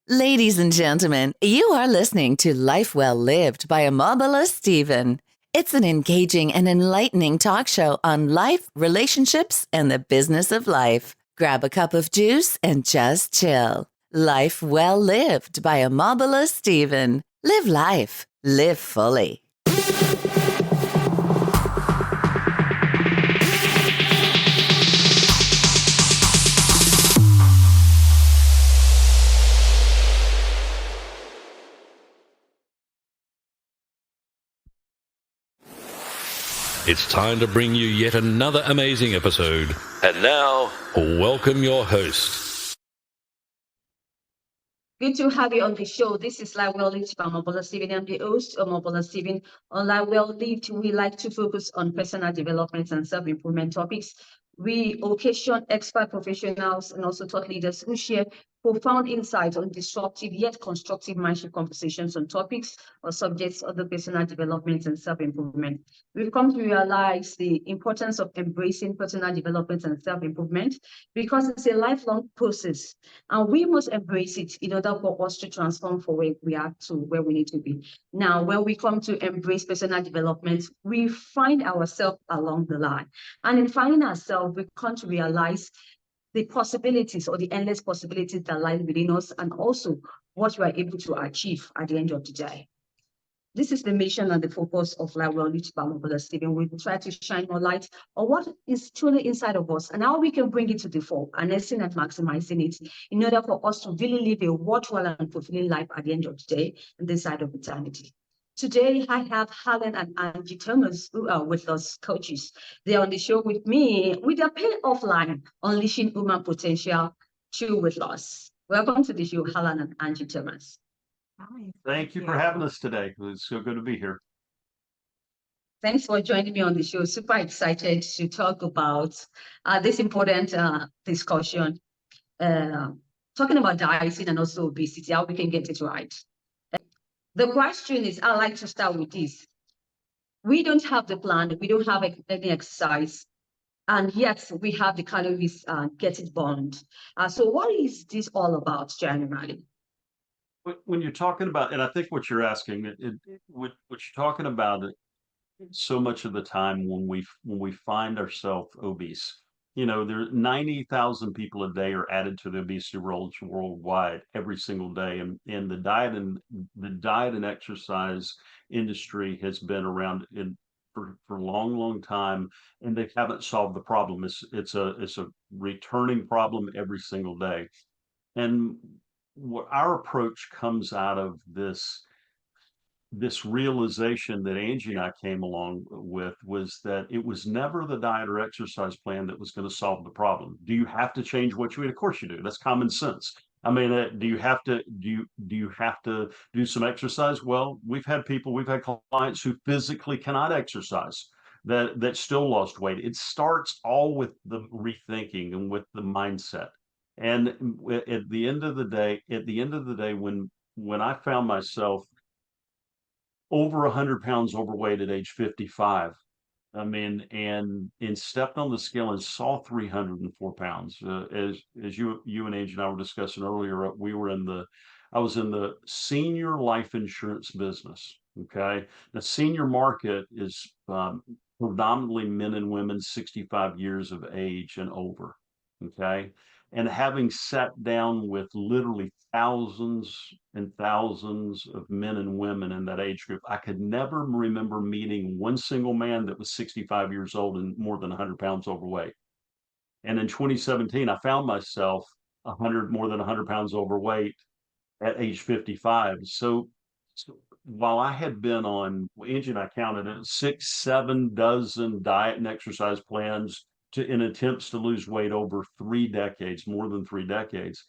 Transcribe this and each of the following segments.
Ladies and gentlemen, you are listening to Life Well Lived by Omobola Stephen. It's an engaging and enlightening talk show on life, relationships, and the business of life. Grab a cup of juice and just chill. Life Well Lived by Omobola Stephen. Live life. Live fully. It's time to bring you yet another amazing episode. And now, welcome your host. Good to have you on the show. This is Life Well Lived by Omobola Stephen. I'm the host, Omobola Stephen. On Life Well Lived, we like to focus on personal development and self-improvement topics. We occasion expert professionals and also thought leaders who share profound insights on disruptive yet constructive mindset conversations on topics or subjects of the personal development and self-improvement. We've come to realize the importance of embracing personal development and self-improvement because it's a lifelong process, and we must embrace it in order for us to transform from where we are to where we need to be. Now, when we come to embrace personal development, we find ourselves along the line. And in finding ourselves, we come to realize the possibilities or the endless possibilities that lie within us, and also what we are able to achieve at the end of the day. This is the mission and the focus of Life Well Lived by Omobola Stephen. We try to shine more light on what is truly inside of us and how we can bring it to the fore, harnessing and maximizing it in order for us to really live a worthwhile and fulfilling life at the end of the day and this side of eternity. Today, I have Alan and Angie Thomas, who are with us, coaches. They're on the show with me with a pair of line, Unleashing Human Potential through Weight Loss. Welcome to the show, Alan and Angie Thomas. Hi. Thank you for having us today. It's so good to be here. Thanks for joining me on the show. Super excited to talk about this important discussion, talking about dieting and also obesity, how we can get it right. The question is, I like to start with this. We don't have the plan, we don't have any exercise, and yet we have the calories get it burned. So what is this all about generally? When you're talking about, and I think what you're asking, what you're talking about, so much of the time when we find ourselves obese, there 90,000 people a day are added to the obesity rolls worldwide every single day, and the diet and exercise industry has been around for a long time, and they haven't solved the problem. It's a returning problem every single day, and what our approach comes out of this realization that Angie and I came along with was that it was never the diet or exercise plan that was going to solve the problem. Do you have to change what you eat? Of course you do. That's common sense. I mean, do you have to do some exercise? Well, we've had clients who physically cannot exercise that still lost weight. It starts all with the rethinking and with the mindset. And at the end of the day, when I found myself over 100 pounds overweight at age 55, I mean, and stepped on the scale and saw 304 pounds. As you and Angie and I were discussing earlier, I was in the senior life insurance business. Okay, the senior market is predominantly men and women 65 years of age and over. Okay, and having sat down with literally thousands and thousands of men and women in that age group, I could never remember meeting one single man that was 65 years old and more than 100 pounds overweight. And in 2017, I found myself more than 100 pounds overweight at age 55. So while I had been on, Angie and I counted it, 6, 7 dozen diet and exercise plans in attempts to lose weight over 3 decades, more than 3 decades,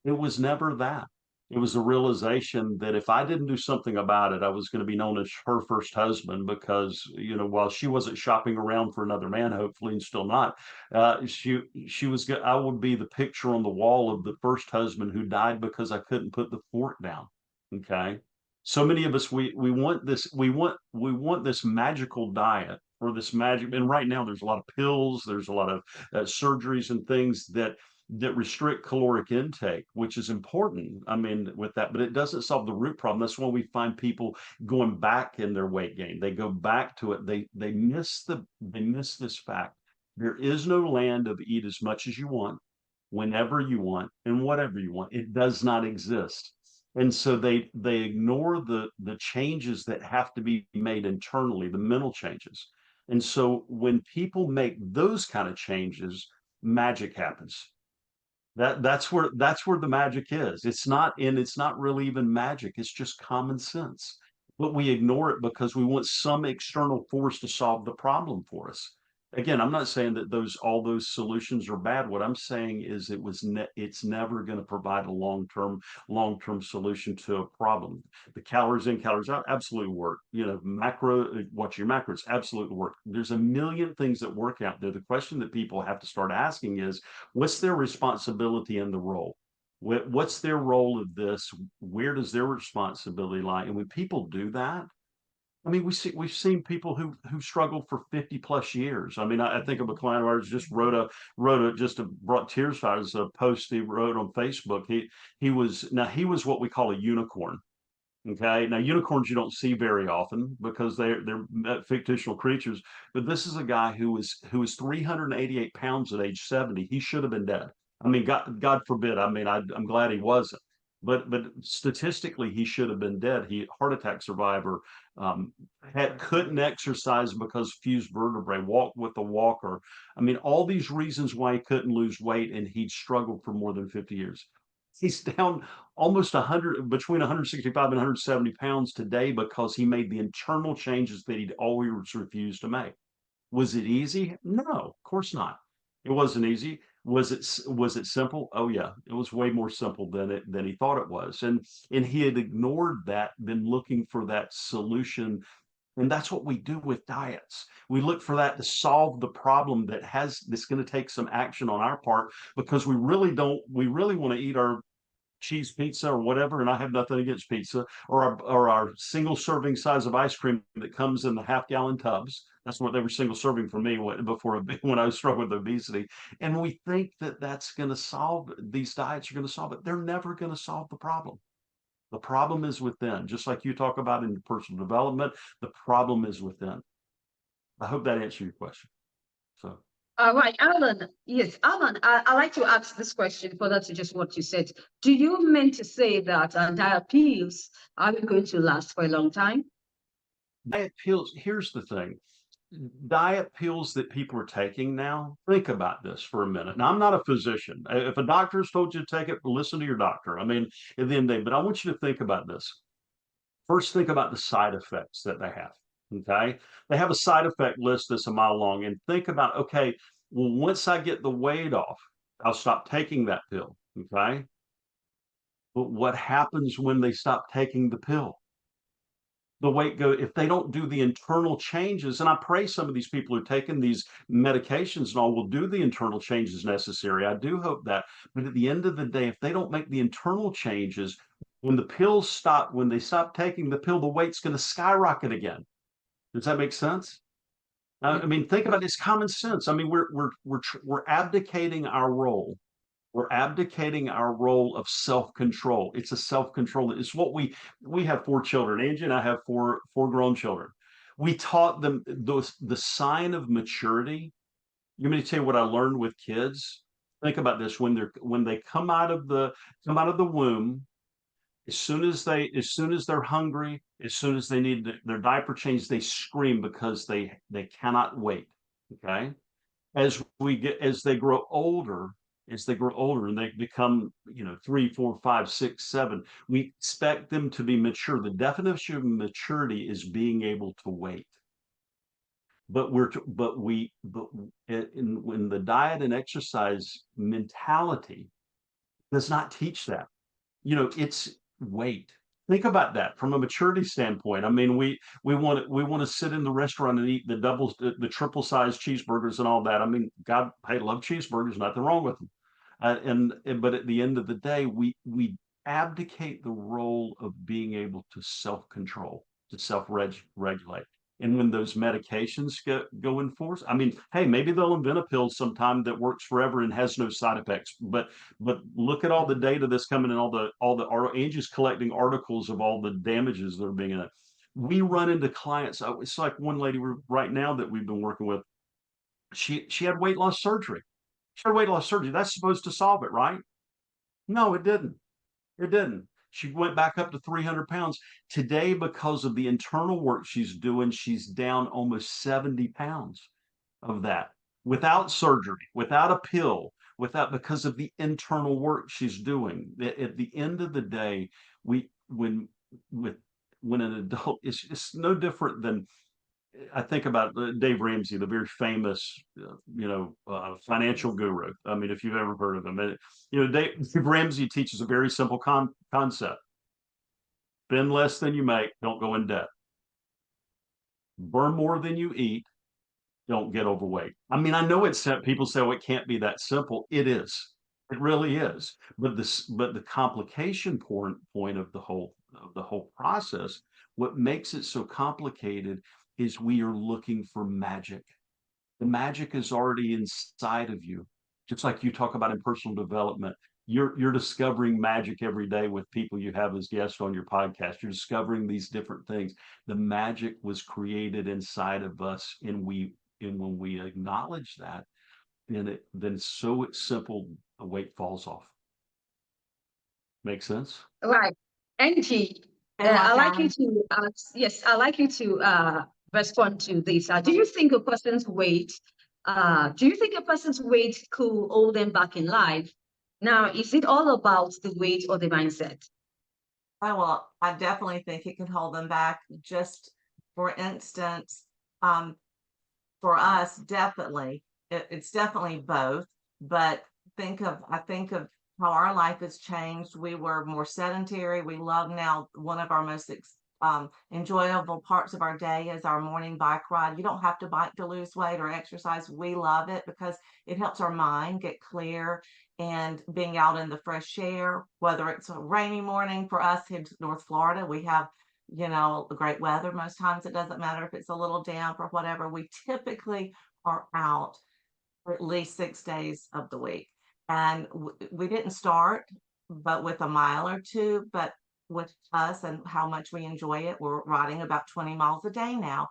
it was never that. It was the realization that if I didn't do something about it, I was going to be known as her first husband because, while she wasn't shopping around for another man, hopefully, and still not, I would be the picture on the wall of the first husband who died because I couldn't put the fork down. Okay. So many of us, we want this magical diet or this magic. And right now there's a lot of pills, there's a lot of surgeries and things that that restrict caloric intake, which is important. I mean, with that, but it doesn't solve the root problem. That's why we find people going back in their weight gain. They go back to it. They miss this fact. There is no land of eat as much as you want, whenever you want, and whatever you want. It does not exist. And so they ignore the changes that have to be made internally, the mental changes. And so when people make those kind of changes, magic happens. That's where the magic is. It's not really even magic. It's just common sense. But we ignore it because we want some external force to solve the problem for us. Again, I'm not saying that all those solutions are bad. What I'm saying is it's never going to provide a long-term solution to a problem. The calories in, calories out absolutely work. Watch your macros absolutely work. There's a million things that work out there. The question that people have to start asking is, what's their responsibility in the role? What's their role of this? Where does their responsibility lie? And when people do that, I mean, we've seen people who struggled for 50 plus years. I mean, I think of a client of ours just brought tears to us, a post he wrote on Facebook. He was what we call a unicorn. Okay, now unicorns you don't see very often because they're fictional creatures. But this is a guy who was 388 pounds at age 70. He should have been dead. I mean, God forbid. I mean, I'm glad he wasn't. But statistically, he should have been dead. He heart attack survivor, couldn't exercise because fused vertebrae, walked with a walker. I mean, all these reasons why he couldn't lose weight, and he'd struggled for more than 50 years. He's down almost 100, between 165 and 170 pounds today because he made the internal changes that he'd always refused to make. Was it easy? No, of course not. It wasn't easy. Was it simple? Oh yeah, it was way more simple than he thought it was. And he had ignored that, been looking for that solution. And that's what we do with diets. We look for that to solve the problem that's going to take some action on our part, because we really want to eat our cheese pizza or whatever, and I have nothing against pizza, or our single serving size of ice cream that comes in the half-gallon tubs. That's what they were single serving for me when I was struggling with obesity. And we think that's going to solve, these diets are going to solve it. They're never going to solve the problem. The problem is within, just like you talk about in personal development. The problem is within. I hope that answered your question. So. All right, Alan. Yes, Alan, I like to ask this question further to just what you said. Do you mean to say that diet pills are going to last for a long time? Diet pills, here's the thing. Diet pills that people are taking now, think about this for a minute. Now, I'm not a physician. If a doctor has told you to take it, listen to your doctor. I mean, at the end of the day, but I want you to think about this. First, think about the side effects that they have. Okay. They have a side effect list that's a mile long, and think about, okay, well, once I get the weight off, I'll stop taking that pill. Okay. But what happens when they stop taking the pill? The weight go, if they don't do the internal changes, and I pray some of these people who are taking these medications and all will do the internal changes necessary. I do hope that. But at the end of the day, if they don't make the internal changes, when they stop taking the pill, the weight's going to skyrocket again. Does that make sense? I mean, think about this common sense. I mean, we're abdicating our role. We're abdicating our role of self-control. It's a self-control. It's what we have 4 children. Angie and I have four grown children. We taught them the sign of maturity. You want me to tell you what I learned with kids? Think about this: when they come out of the womb, as soon as they're hungry, as soon as they need their diaper changed, they scream because they cannot wait. Okay, as they grow older, and they become 3, 4, 5, 6, 7, we expect them to be mature. The definition of maturity is being able to wait. But when the diet and exercise mentality does not teach that. It's wait. Think about that from a maturity standpoint. I mean, we want to sit in the restaurant and eat the triple size cheeseburgers and all that. I mean, God, I love cheeseburgers, nothing wrong with them. But at the end of the day, we abdicate the role of being able to self-control, to self-regulate. And when those medications go in force, I mean, hey, maybe they'll invent a pill sometime that works forever and has no side effects. But look at all the data that's coming in, Angie's collecting articles of all the damages that are being in it. We run into clients. It's like one lady right now that we've been working with. She had weight loss surgery. She had weight loss surgery. That's supposed to solve it, right? No, it didn't. It didn't. She went back up to 300 pounds. Today, because of the internal work she's doing, she's down almost 70 pounds of that without surgery, without a pill, because of the internal work she's doing. At the end of the day, when an adult, it's no different than, I think about Dave Ramsey, the very famous, financial guru. I mean, if you've ever heard of him, Dave Ramsey teaches a very simple concept: spend less than you make, don't go in debt. Burn more than you eat, don't get overweight. I mean, I know people say, "Oh, it can't be that simple." It is. It really is. But the complication point of the whole process, what makes it so complicated is we are looking for magic. The magic is already inside of you. Just like you talk about in personal development, you're discovering magic every day with people you have as guests on your podcast. You're discovering these different things. The magic was created inside of us, and when we acknowledge that, then it's so simple, a weight falls off. Make sense? Right. Angie, I'd like you to yes, I'd like you to respond to this. Do you think a person's weight could hold them back in life? Now, is it all about the weight or the mindset? Oh, well, I definitely think it could hold them back. Just for instance, for us, definitely, it's definitely both. But I think of how our life has changed. We were more sedentary. We love now, one of our most enjoyable parts of our day is our morning bike ride. You don't have to bike to lose weight or exercise. We love it because it helps our mind get clear, and being out in the fresh air, whether it's a rainy morning. For us in North Florida, we have great weather most times. It doesn't matter if it's a little damp or whatever. We typically are out for at least 6 days of the week. And we didn't start but with a mile or two, but with us and how much we enjoy it, we're riding about 20 miles a day now.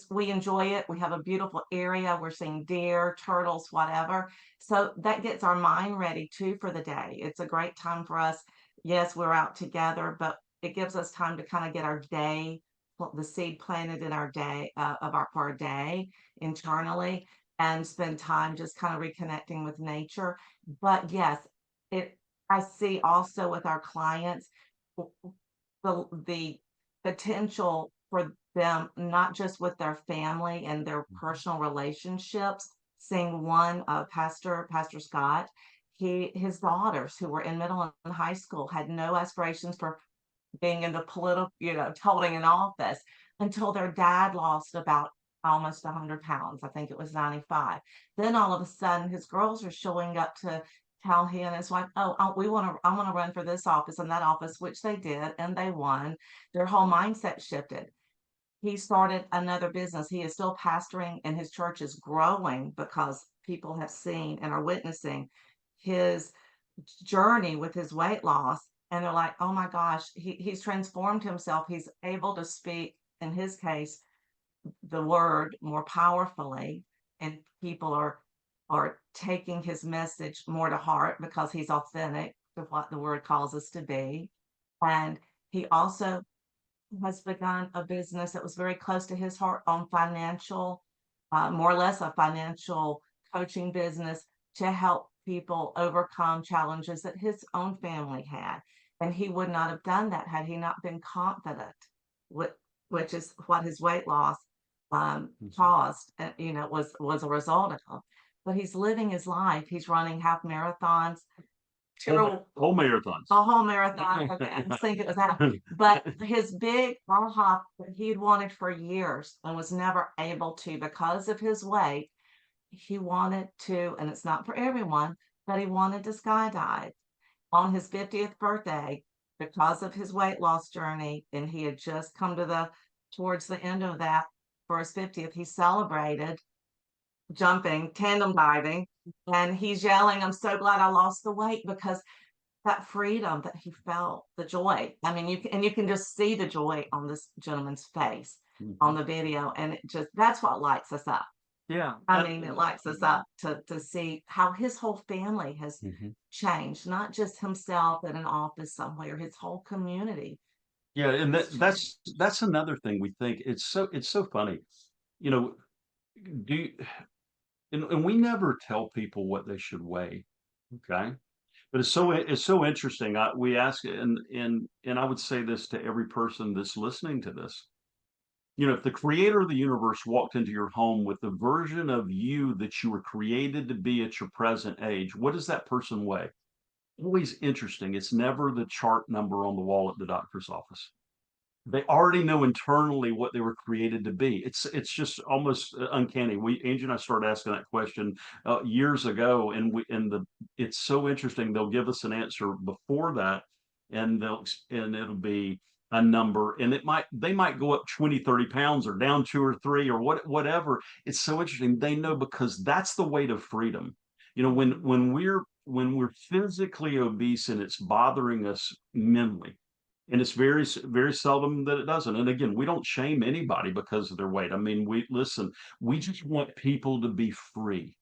We enjoy it. We have a beautiful area. We're seeing deer, turtles, whatever. So that gets our mind ready too for the day. It's a great time for us. Yes, we're out together, but it gives us time to kind of get our day, the seed planted in our day for our day internally, and spend time just kind of reconnecting with nature. But yes, I see also with our clients the potential for them, not just with their family and their personal relationships. Seeing one, Pastor Scott, his daughters who were in middle and high school had no aspirations for being in the political, holding an office, until their dad lost about almost 100 pounds. I think it was 95. Then all of a sudden his girls are showing up to tell him and his wife, "Oh, I want to run for this office and that office," which they did, and they won. Their whole mindset shifted. He started another business. He is still pastoring, and his church is growing because people have seen and are witnessing his journey with his weight loss. And they're like, "Oh my gosh, he's transformed himself. He's able to speak," in his case, the word more powerfully, and people are taking his message more to heart because he's authentic to what the word calls us to be. And he also has begun a business that was very close to his heart on financial, more or less a financial coaching business to help people overcome challenges that his own family had. And he would not have done that had he not been confident, which is what his weight loss caused, was a result of. But he's living his life. He's running half marathons. Whole marathons. A whole marathon. Okay, I was thinking it was that. But his big aha that he'd wanted for years and was never able to because of his weight, he wanted to, and it's not for everyone, but he wanted to skydive on his 50th birthday because of his weight loss journey. And he had just come towards the end of that. for his 50th, he celebrated jumping, tandem diving, and he's yelling, "I'm so glad I lost the weight," because that freedom that he felt, the joy. I mean, you can just see the joy on this gentleman's face on the video, and that's what lights us up. Yeah. I mean, it lights us up to see how his whole family has changed, not just himself in an office somewhere, his whole community. Yeah, and that's another thing we think. It's so funny. You know, do you, and we never tell people what they should weigh, okay? But it's so interesting. We ask, and I would say this to every person that's listening to this. You know, if the creator of the universe walked into your home with the version of you that you were created to be at your present age, what does that person weigh? Always interesting. It's never the chart number on the wall at the doctor's office. They already know internally what they were created to be. It's just almost uncanny. Angie and I started asking that question years ago, it's so interesting. They'll give us an answer before that, and it'll be a number, and they might go up 20, 30 pounds or down 2 or 3 or whatever. It's so interesting. They know, because that's the weight of freedom. You know, when we're physically obese and it's bothering us mentally, and it's very seldom that it doesn't. And again, we don't shame anybody because of their weight. I mean, we just want people to be free.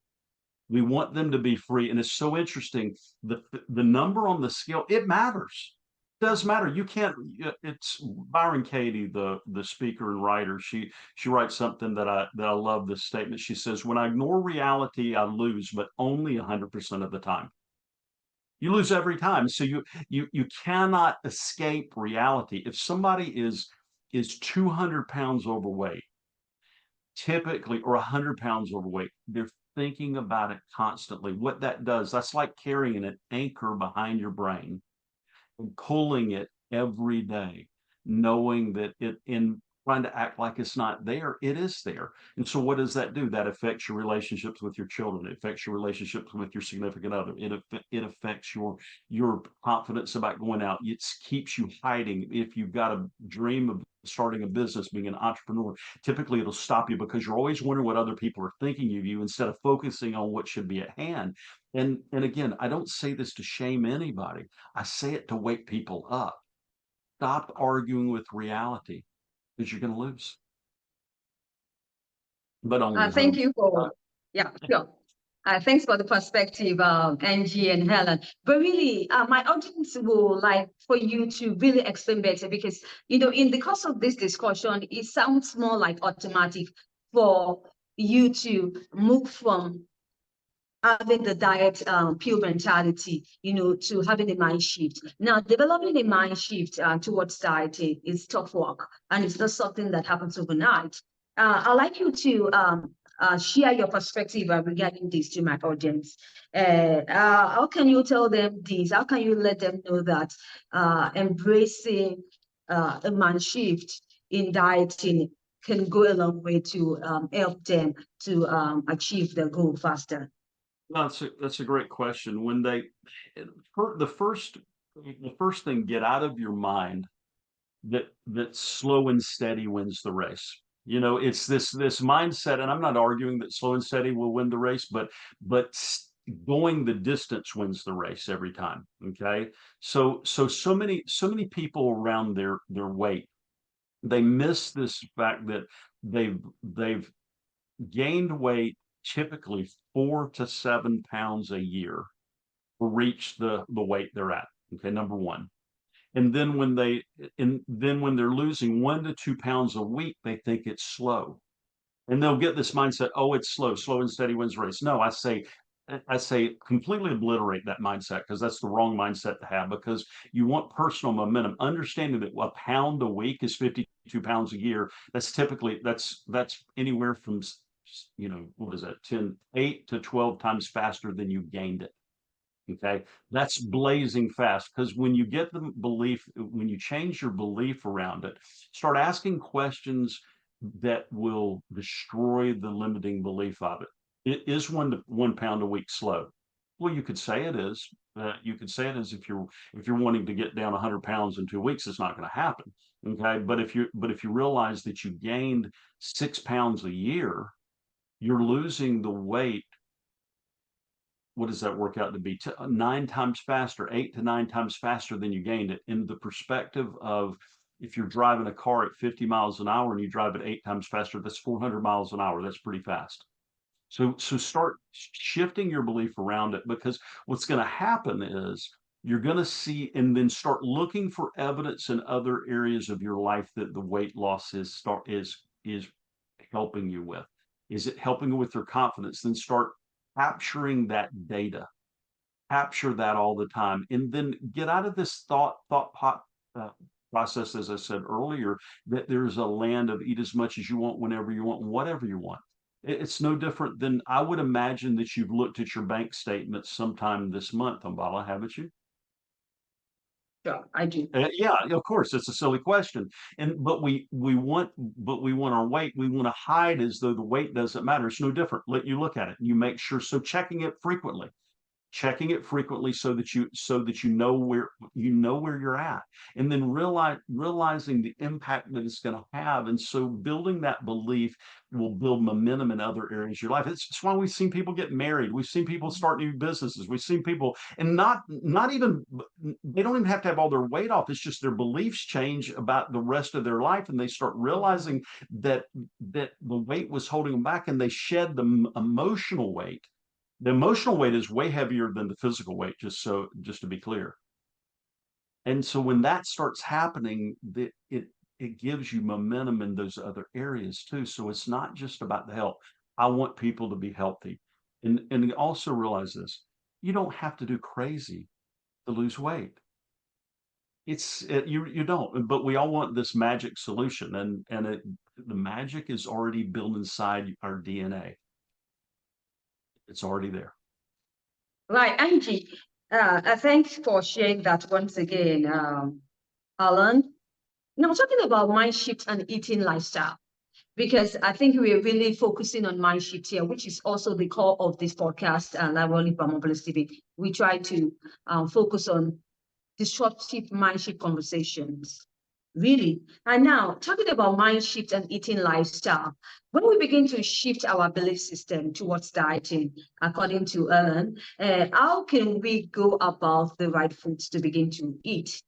We want them to be free. And it's so interesting. The number on the scale, it matters. It does matter. You can't, it's Byron Katie, the speaker and writer. She writes something that I love, this statement. She says, "When I ignore reality, I lose, but only 100% of the time." You lose every time. So you cannot escape reality. If somebody is 200 pounds overweight, typically, or 100 pounds overweight, they're thinking about it constantly. What that does, that's like carrying an anchor behind your brain and pulling it every day, knowing that in trying to act like it's not there, it is there. And so what does that do? That affects your relationships with your children. It affects your relationships with your significant other. It affects your confidence about going out. It keeps you hiding. If you've got a dream of starting a business, being an entrepreneur, typically it'll stop you because you're always wondering what other people are thinking of you instead of focusing on what should be at hand. And again, I don't say this to shame anybody. I say it to wake people up. Stop arguing with reality, because you're going to lose. But only Thank you for, yeah, sure. Thanks for the perspective, Angie and Helen. But really, my audience will like for you to really explain better, because, you know, in the course of this discussion, it sounds more like automatic for you to move from having the diet pill mentality, you know, to having a mind shift. Now, developing a mind shift towards dieting is tough work, and it's not something that happens overnight. I'd like you to share your perspective regarding this to my audience. How can you tell them this? How can you let them know that embracing a mind shift in dieting can go a long way to help them to achieve their goal faster? No, that's a great question. The first thing, get out of your mind that slow and steady wins the race. You know, it's this mindset, and I'm not arguing that slow and steady will win the race, but going the distance wins the race every time. Okay, so many people around their weight, they miss this fact that they've gained weight typically 4 to 7 pounds a year to reach the weight they're at. Okay, number one. And then when they're losing 1 to 2 pounds a week, they think it's slow. And they'll get this mindset, oh, it's slow and steady wins the race. No, I say completely obliterate that mindset, because that's the wrong mindset to have, because you want personal momentum, understanding that a pound a week is 52 pounds a year. That's typically that's anywhere from, you know, what is that, 8 to 12 times faster than you gained it. Okay, that's blazing fast, because when you get the belief, when you change your belief around it, start asking questions that will destroy the limiting belief of it. It is 1 pound a week slow. Well, you could say it is, You could say it as if you're wanting to get down 100 pounds in 2 weeks, it's not going to happen. Okay, but if you realize that you gained 6 pounds a year, you're losing the weight. What does that work out to be? 9 times faster, 8 to 9 times faster than you gained it. In the perspective of, if you're driving a car at 50 miles an hour and you drive it 8 times faster, that's 400 miles an hour. That's pretty fast. So start shifting your belief around it, because what's going to happen is you're going to see, and then start looking for evidence in other areas of your life that the weight loss is helping you with. Is it helping you with your confidence? Then start capturing that data. Capture that all the time, and then get out of this uh, process, as I said earlier, that there's a land of eat as much as you want, whenever you want, and whatever you want. It's no different than, I would imagine that you've looked at your bank statements sometime this month, Omobola, haven't you? Sure, I do. Yeah, of course, it's a silly question, but we want our weight. We want to hide as though the weight doesn't matter. It's no different. Let you look at it. You make sure. So checking it frequently, so that you know where you're at, and then realizing the impact that it's going to have. And so building that belief will build momentum in other areas of your life. It's why we've seen people get married, we've seen people start new businesses, we've seen people, and not even, they don't even have to have all their weight off. It's just their beliefs change about the rest of their life, and they start realizing that the weight was holding them back, and they shed the emotional weight. The emotional weight is way heavier than the physical weight, just to be clear. And so when that starts happening, it gives you momentum in those other areas too. So it's not just about the health. I want people to be healthy. And also realize this: you don't have to do crazy to lose weight. You don't, but we all want this magic solution, and the magic is already built inside our DNA. It's already there. Right, Angie, thanks for sharing that once again, Alan. Now, talking about mind shift and eating lifestyle, because I think we're really focusing on mind shift here, which is also the core of this podcast, and I will Omobola Stephen. We try to focus on disruptive mind shift conversations. Really. And now, talking about mind shift and eating lifestyle, when we begin to shift our belief system towards dieting, according to Ellen, how can we go about the right foods to begin to eat?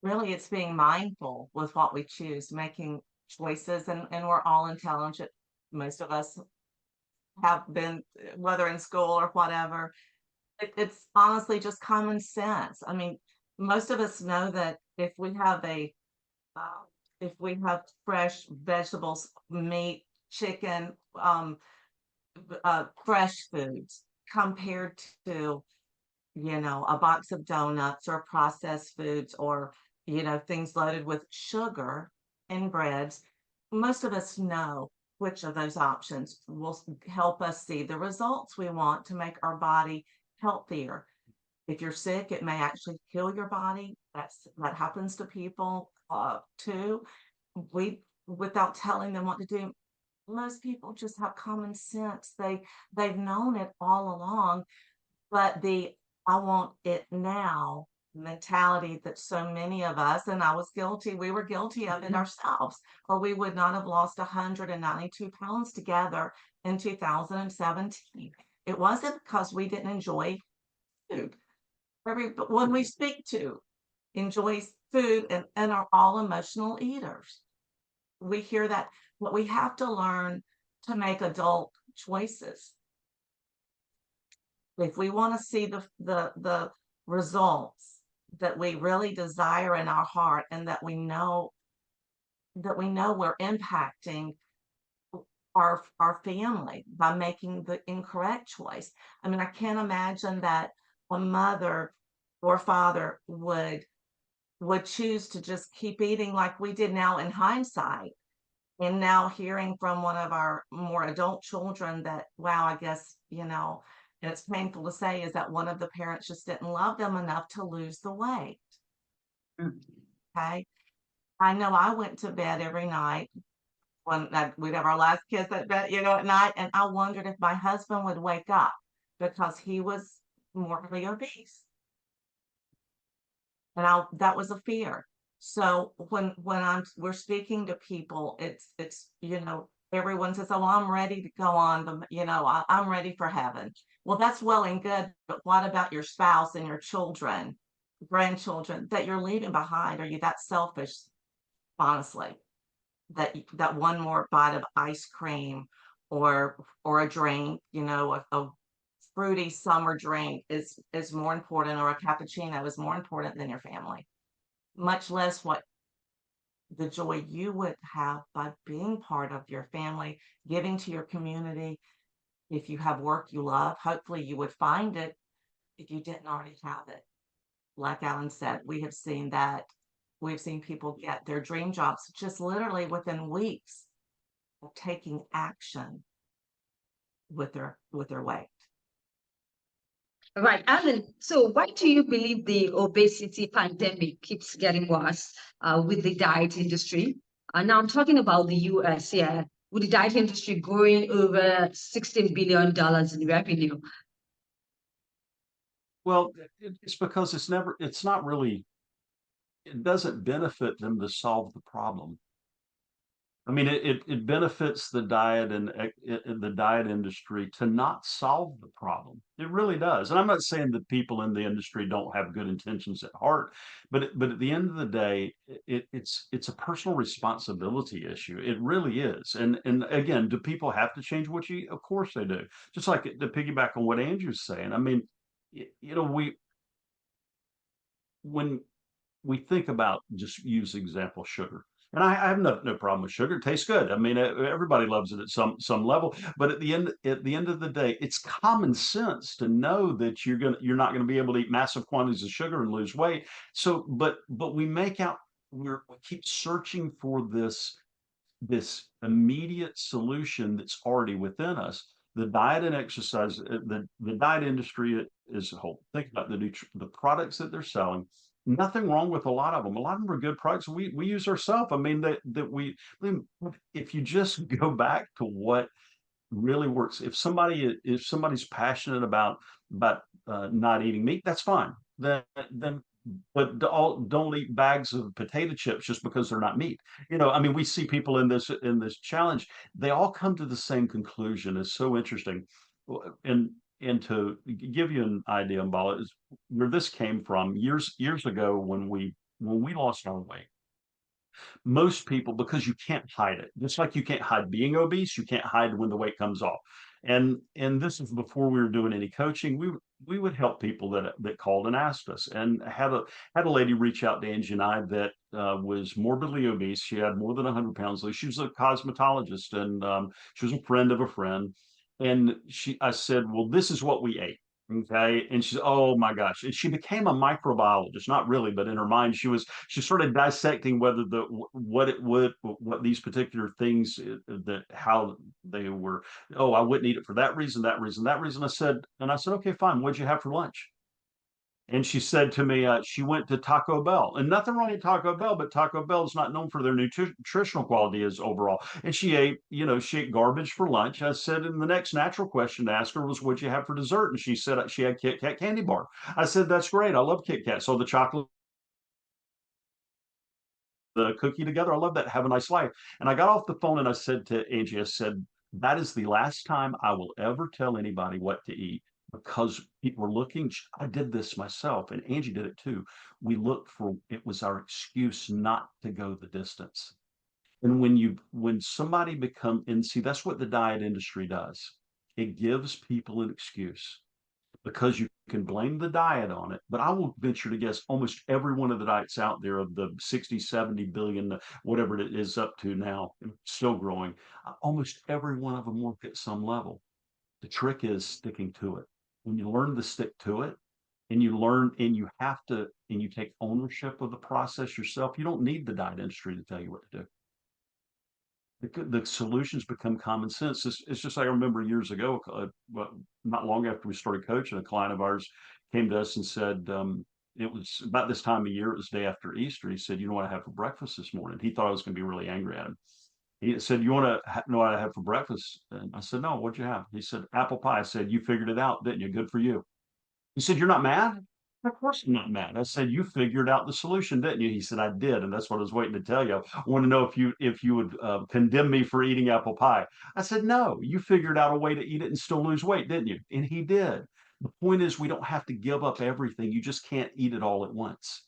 Really, it's being mindful with what we choose, making choices, and we're all intelligent. Most of us have been, whether in school or whatever. It's honestly just common sense. I mean, most of us know that if we have fresh vegetables, meat, chicken, fresh foods compared to, a box of donuts or processed foods, or, things loaded with sugar and breads, most of us know which of those options will help us see the results we want to make our body healthier. If you're sick, it may actually kill your body. That happens to people too. Without telling them what to do, most people just have common sense. They've known it all along, but the "I want it now" mentality that so many of us, and I was guilty, we were guilty of it ourselves, or we would not have lost 192 pounds together in 2017. It wasn't because we didn't enjoy food. Everyone we speak to enjoys food, and are all emotional eaters. We hear that, but we have to learn to make adult choices. If we want to see the results that we really desire in our heart, and that we know we're impacting our family by making the incorrect choice. I mean, I can't imagine that a mother or father would choose to just keep eating like we did now in hindsight. And now hearing from one of our more adult children that, wow, I guess, and it's painful to say, is that one of the parents just didn't love them enough to lose the weight. Mm. Okay. I know I went to bed every night when we'd have our last kiss at bed, at night. And I wondered if my husband would wake up, because he was morbidly obese. And that was a fear. So when we're speaking to people, it's everyone says, "Oh, I'm ready to go on the I'm ready for heaven." Well, that's well and good, but what about your spouse and your children, grandchildren that you're leaving behind? Are you that selfish, honestly, that one more bite of ice cream or a drink, a fruity summer drink is more important, or a cappuccino is more important than your family, much less what the joy you would have by being part of your family, giving to your community. If you have work you love, hopefully you would find it if you didn't already have it. Like Alan said, we have seen that. We've seen people get their dream jobs just literally within weeks of taking action with their weight. Right, Alan. So why do you believe the obesity pandemic keeps getting worse with the diet industry? Now I'm talking about the US here, with the diet industry growing over $16 billion in revenue. Well, it's because it's not really, it doesn't benefit them to solve the problem. I mean, it benefits the diet and the diet industry to not solve the problem. It really does. And I'm not saying that people in the industry don't have good intentions at heart, but at the end of the day, it's a personal responsibility issue. It really is. And again, do people have to change what you? Of course they do. Just like to piggyback on what Andrew's saying. I mean, when we think about, just use example, sugar. And I have no problem with sugar. It tastes good. I mean, everybody loves it at some level. But at the end of the day, it's common sense to know that you're not gonna be able to eat massive quantities of sugar and lose weight. So, but we keep searching for this immediate solution that's already within us. The diet and exercise, the diet industry as a whole. Think about the products that they're selling. Nothing wrong with a lot of them. A lot of them are good products we use ourselves. I mean, if you just go back to what really works. If somebody's passionate about not eating meat, that's fine. Then but don't eat bags of potato chips just because they're not meat. I mean, we see people in this challenge. They all come to the same conclusion. It's so interesting. And to give you an idea, Mbala, is where this came from years ago when we lost our weight. Most people, because you can't hide it, just like you can't hide being obese, you can't hide when the weight comes off. And this is before we were doing any coaching. We would help people that called and asked us, and had a lady reach out to Angie and I that was morbidly obese. She had more than 100 pounds. She was a cosmetologist, and she was a friend of a friend. And I said, well, this is what we ate. Okay. And she's, oh my gosh. And she became a microbiologist, not really, but in her mind, she started dissecting what these particular things how they were. Oh, I wouldn't eat it for that reason, that reason, that reason. I said, okay, fine. What'd you have for lunch? And she said to me, she went to Taco Bell, and nothing wrong with Taco Bell, but Taco Bell is not known for their nutritional quality as overall. And she ate garbage for lunch. I said, and the next natural question to ask her was, what'd you have for dessert? And she said she had Kit Kat candy bar. I said, that's great. I love Kit Kat. So the chocolate, the cookie together. I love that. Have a nice life. And I got off the phone and I said to Angie, I said, that is the last time I will ever tell anybody what to eat, because people were looking. I did this myself, and Angie did it too. We looked for, it was our excuse not to go the distance. And when somebody and see, that's what the diet industry does. It gives people an excuse, because you can blame the diet on it. But I will venture to guess almost every one of the diets out there, of the 60, 70 billion, whatever it is up to now, still growing, almost every one of them work at some level. The trick is sticking to it. When you learn to stick to it, and you learn, and you take ownership of the process yourself, you don't need the diet industry to tell you what to do. The solutions become common sense. It's just, I remember years ago, not long after we started coaching, a client of ours came to us and said, it was about this time of year, it was the day after Easter. He said, you know what I had for breakfast this morning? He thought I was going to be really angry at him. He said, you want to know what I had for breakfast? And I said, no, what'd you have? He said, apple pie. I said, you figured it out, didn't you? Good for you. He said, "You're not mad?" Of course I'm not mad. I said, "You figured out the solution, didn't you?" He said, "I did, and that's what I was waiting to tell you. I want to know if you would condemn me for eating apple pie." I said, "No, you figured out a way to eat it and still lose weight, didn't you?" And he did. The point is, we don't have to give up everything. You just can't eat it all at once.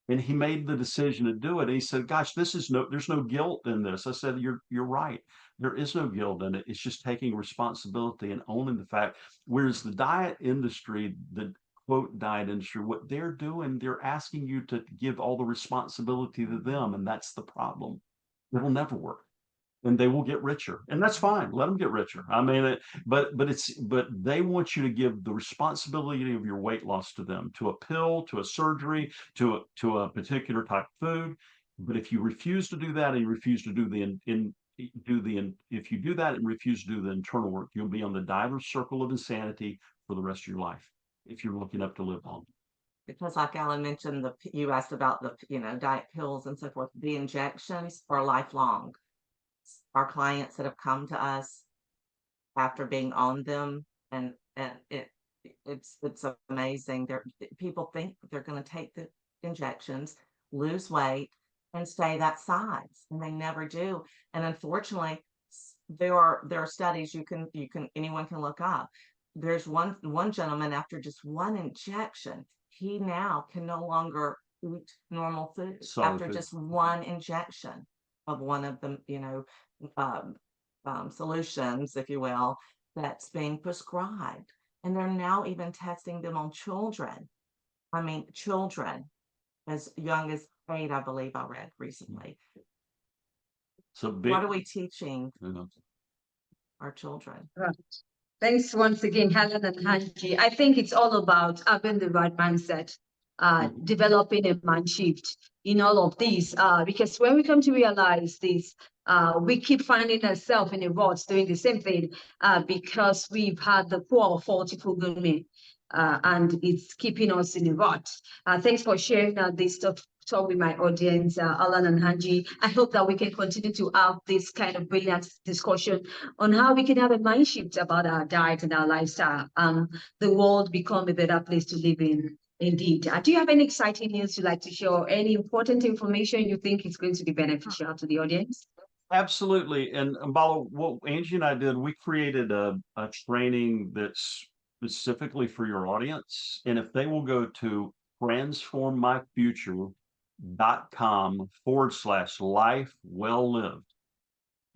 And he made the decision to do it. And he said, "Gosh, there's no guilt in this." I said, "You're right. There is no guilt in it. It's just taking responsibility and owning the fact." Whereas the diet industry, the quote diet industry, what they're doing, they're asking you to give all the responsibility to them, and that's the problem. It'll never work, and they will get richer, and that's fine. Let them get richer. I mean, but they want you to give the responsibility of your weight loss to them, to a pill, to a surgery, to a particular type of food. But if you refuse to do that, and you refuse to do if you do that and refuse to do the internal work, you'll be on the diver's circle of insanity for the rest of your life if you're looking up to live long. Because like Alan mentioned, you asked about the, diet pills and so forth. The injections are lifelong. Our clients that have come to us after being on them, and it's amazing. People think they're going to take the injections, lose weight, and stay that size, and they never do. And unfortunately, there are studies anyone can look up. There's one gentleman, after just one injection, he now can no longer eat normal food after just one injection of one of the solutions, if you will, that's being prescribed. And they're now even testing them on children. I mean, children as young as 8, I believe I read recently. So what are we teaching our children? Right. Thanks once again, Helen and Angie. I think it's all about having the right mindset, developing a mind shift in all of these, because when we come to realize this, we keep finding ourselves in a rut doing the same thing because we've had the poor of faulty programming, and it's keeping us in a rut. Thanks for sharing this stuff talk with my audience, Alan and Angie. I hope that we can continue to have this kind of brilliant discussion on how we can have a mind shift about our diet and our lifestyle, and the world become a better place to live in. Indeed. Do you have any exciting news you'd like to share, or any important information you think is going to be beneficial to the audience? Absolutely. And Omobola, what Angie and I did, we created a training that's specifically for your audience. And if they will go to transformmyfuture.com/life well lived,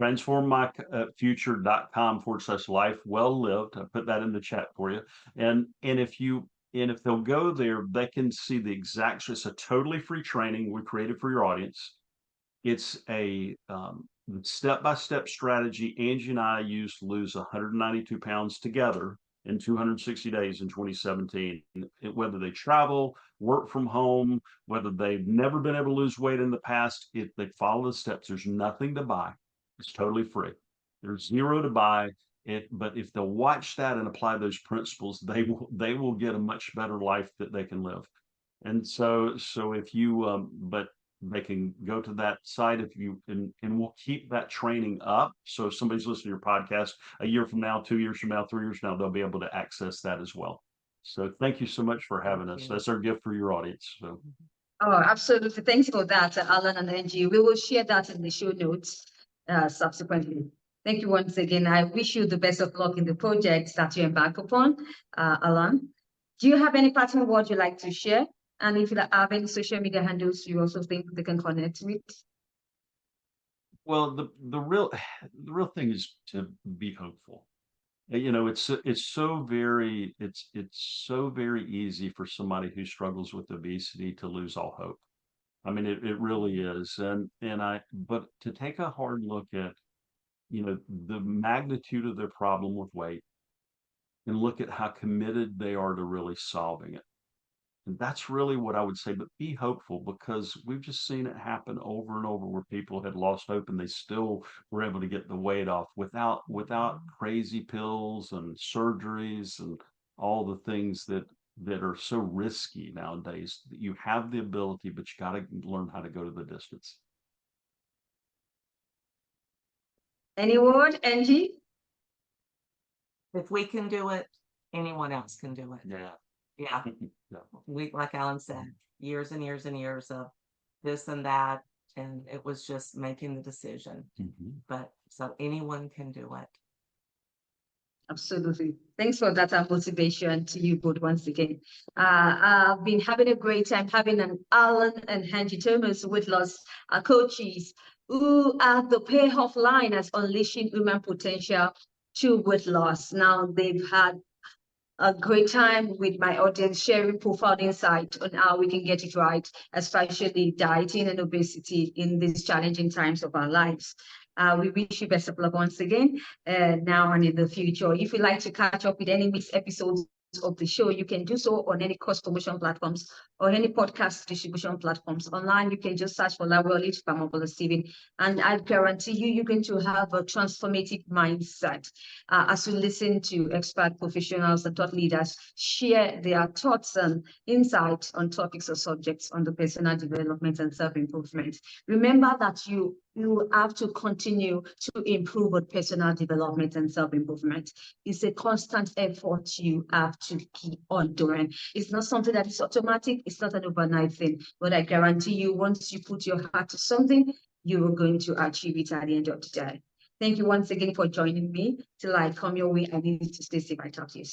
transformmyfuture.com/life well lived. I put that in the chat for you. And if they'll go there, they can see the exact. It's a totally free training we created for your audience. It's a step-by-step strategy Angie and I used to lose 192 pounds together in 260 days in 2017. Whether they travel, work from home, whether they've never been able to lose weight in the past, if they follow the steps, there's nothing to buy. It's totally free. There's zero to buy. But if they'll watch that and apply those principles, they will get a much better life that they can live. And so if you but they can go to that site and we'll keep that training up. So if somebody's listening to your podcast a year from now, 2 years from now, 3 years from now, they'll be able to access that as well. So thank you so much for having us. That's our gift for your audience. So. Oh, absolutely. Thanks for that, Alan and Angie. We will share that in the show notes subsequently. Thank you once again. I wish you the best of luck in the projects that you embark upon, Alan. Do you have any parting words you'd like to share? And if you have any social media handles you also think they can connect with? Well, the real thing is to be hopeful. It's so very easy for somebody who struggles with obesity to lose all hope. I mean, it really is. But to take a hard look at, the magnitude of their problem with weight and look at how committed they are to really solving it. And that's really what I would say, but be hopeful, because we've just seen it happen over and over where people had lost hope and they still were able to get the weight off without crazy pills and surgeries and all the things that are so risky nowadays. You have the ability, but you got to learn how to go to the distance. Any word, Angie? If we can do it, anyone else can do it. Yeah. Yeah, like Alan said, years and years and years of this and that, and it was just making the decision. But so anyone can do it. Absolutely. Thanks for that motivation to you both once again. I've been having a great time having an Alan and Angie Thomas weight loss coaches who are the payoff line as unleashing human potential to weight loss. Now they've had a great time with my audience, sharing profound insight on how we can get it right, especially dieting and obesity in these challenging times of our lives. We wish you best of luck once again, now and in the future. If you'd like to catch up with any mixed episodes of the show, you can do so on any cost promotion platforms or any podcast distribution platforms. Online, you can just search for Lawell Leach by Omobola Stephen, and I guarantee you, you're going to have a transformative mindset as you listen to expert professionals and thought leaders share their thoughts and insights on topics or subjects on the personal development and self-improvement. Remember that you have to continue to improve on personal development and self-improvement. It's a constant effort you have to keep on doing. It's not something that is automatic. It's not an overnight thing, but I guarantee you, once you put your heart to something, you are going to achieve it at the end of the day. Thank you once again for joining me. Till I come your way, I need to stay safe. I talk to you.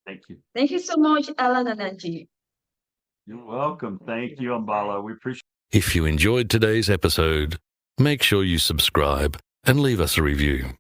Thank you. Thank you so much, Alan and Angie. You're welcome. Thank you, Omobola. We appreciate. If you enjoyed today's episode, make sure you subscribe and leave us a review.